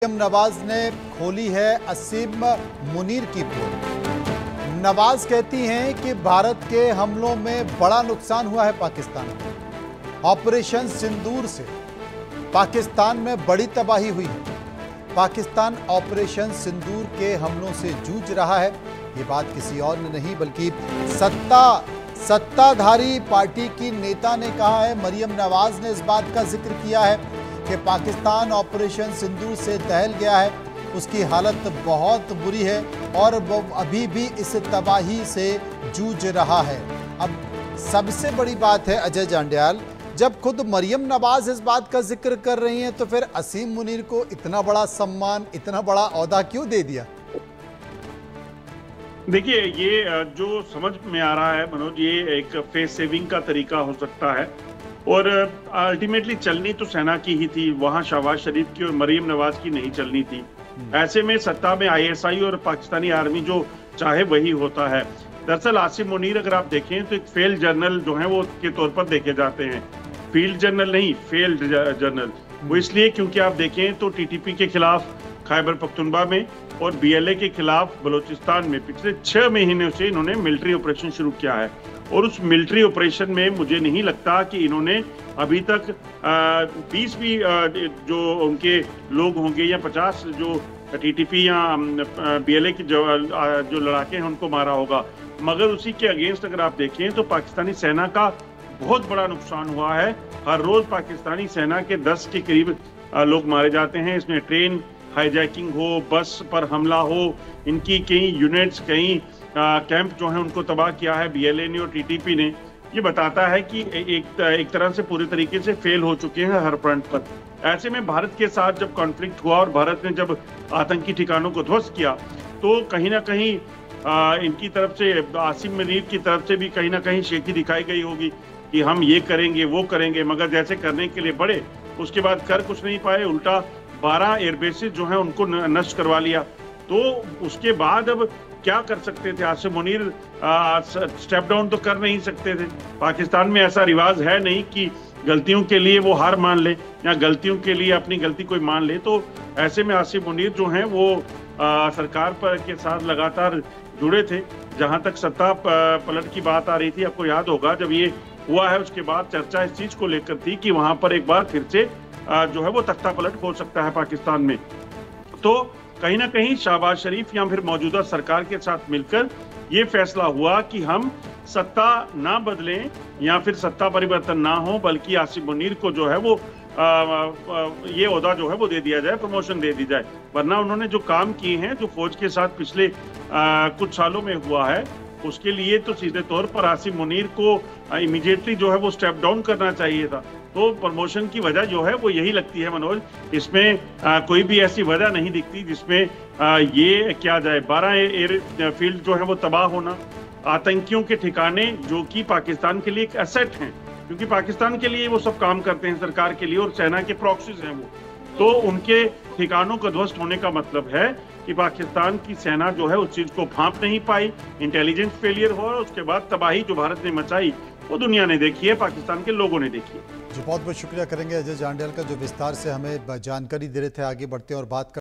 मरियम नवाज ने खोली है असीम मुनीर की पोल। नवाज कहती हैं कि भारत के हमलों में बड़ा नुकसान हुआ है पाकिस्तान को। ऑपरेशन सिंदूर से पाकिस्तान में बड़ी तबाही हुई है। पाकिस्तान ऑपरेशन सिंदूर के हमलों से जूझ रहा है। ये बात किसी और ने नहीं बल्कि सत्ताधारी पार्टी की नेता ने कहा है। मरियम नवाज ने इस बात का जिक्र किया है कि पाकिस्तान ऑपरेशन सिंदूर से दहल गया है, उसकी हालत बहुत बुरी है और वो अभी भी इस तबाही से जूझ रहा है। अब सबसे बड़ी बात है अजय जांड्याल, जब खुद मरियम नवाज इस बात का जिक्र कर रही हैं तो फिर असीम मुनीर को इतना बड़ा सम्मान, इतना बड़ा ओहदा क्यों दे दिया? देखिए, ये जो समझ में आ रहा है मनोज, ये एक फेस सेविंग का तरीका हो सकता है और अल्टीमेटली चलनी तो सेना की ही थी, वहां शहबाज शरीफ की और मरियम नवाज की नहीं चलनी थी। ऐसे में सत्ता में आईएसआई और पाकिस्तानी आर्मी जो चाहे वही होता है। दरअसल आसिम मुनीर अगर आप देखें तो एक फेल्ड जनरल जो है वो के तौर पर देखे जाते हैं, फील्ड जनरल नहीं, फेल्ड जनरल। वो इसलिए क्योंकि आप देखें तो टीटीपी के खिलाफ खैबर पख्तूनख्वा में और बीएलए के खिलाफ बलूचिस्तान में पिछले 6 महीनों से इन्होंने मिलिट्री ऑपरेशन शुरू किया है और उस मिलिट्री ऑपरेशन में मुझे नहीं लगता कि इन्होंने अभी तक 20 भी जो उनके लोग होंगे या 50 जो टीटीपी या बीएलए की जो लड़ाके हैं उनको मारा होगा। मगर उसी के अगेंस्ट अगर आप देखें तो पाकिस्तानी सेना का बहुत बड़ा नुकसान हुआ है। हर रोज पाकिस्तानी सेना के 10 के करीब लोग मारे जाते हैं। इसमें ट्रेन हाईजैकिंग हो, बस पर हमला हो, इनकी कई यूनिट्स, कई कैंप जो है उनको तबाह किया है बीएलए ने और टीटीपी ने। ये बताता है कि एक तरह से पूरे तरीके से फेल हो चुके हैं हर फ्रंट पर। ऐसे में भारत के साथ जब कॉन्फ्लिक्ट हुआ और भारत ने जब आतंकी ठिकानों को ध्वस्त किया तो कहीं ना कहीं इनकी तरफ से, आसिम मुनीर की तरफ से भी कहीं ना कहीं शेखी दिखाई गई होगी कि हम ये करेंगे वो करेंगे, मगर जैसे करने के लिए बढ़े उसके बाद कर कुछ नहीं पाए, उल्टा 12 एयरबेसेस जो हैं उनको नष्ट करवा लिया। तो उसके बाद अब क्या कर सकते थे आसिम मुनीर? स्टेप डाउन तो कर नहीं सकते थे। पाकिस्तान में ऐसा रिवाज है नहीं कि गलतियों के लिए वो हार मान ले या गलतियों के लिए अपनी गलती कोई मान ले। तो ऐसे में आसिम मुनीर जो हैं वो सरकार पर के साथ लगातार जुड़े थे। जहां तक सत्ता पलट की बात आ रही थी, आपको याद होगा जब ये हुआ है उसके बाद चर्चा इस चीज को लेकर थी कि वहां पर एक बार फिर से जो है वो तख्ता पलट हो सकता है पाकिस्तान में। तो कहीं ना कहीं शहबाज शरीफ या फिर मौजूदा सरकार के साथ मिलकर ये फैसला हुआ कि हम सत्ता ना बदलें या फिर सत्ता परिवर्तन ना हो, बल्कि आसिम मुनीर को जो है वो ये ओहदा जो है वो दे दिया जाए, प्रमोशन दे दी जाए। वरना उन्होंने जो काम किए हैं, जो फौज के साथ पिछले कुछ सालों में हुआ है, उसके लिए तो सीधे तौर पर आसिम मुनीर को इमीडिएटली जो है वो स्टेप डाउन करना चाहिए था। तो प्रमोशन की वजह जो है वो यही लगती है मनोज, इसमें कोई भी ऐसी वजह नहीं दिखती जिसमें ये किया जाए। 12 एयर फील्ड जो है वो तबाह होना, आतंकियों के ठिकाने जो कि पाकिस्तान के लिए एक एसेट हैं, क्योंकि पाकिस्तान के लिए वो सब काम करते हैं, सरकार के लिए, और सेना के प्रॉक्सीज हैं वो, तो उनके ठिकानों का ध्वस्त होने का मतलब है कि पाकिस्तान की सेना जो है उस चीज को भांप नहीं पाई, इंटेलिजेंस फेलियर हुआ और उसके बाद तबाही जो भारत ने मचाई वो दुनिया ने देखी है, पाकिस्तान के लोगों ने देखी है। जी, बहुत बहुत शुक्रिया करेंगे अजय जांड्याल का, जो विस्तार से हमें जानकारी दे रहे थे। आगे बढ़ते हैं और बात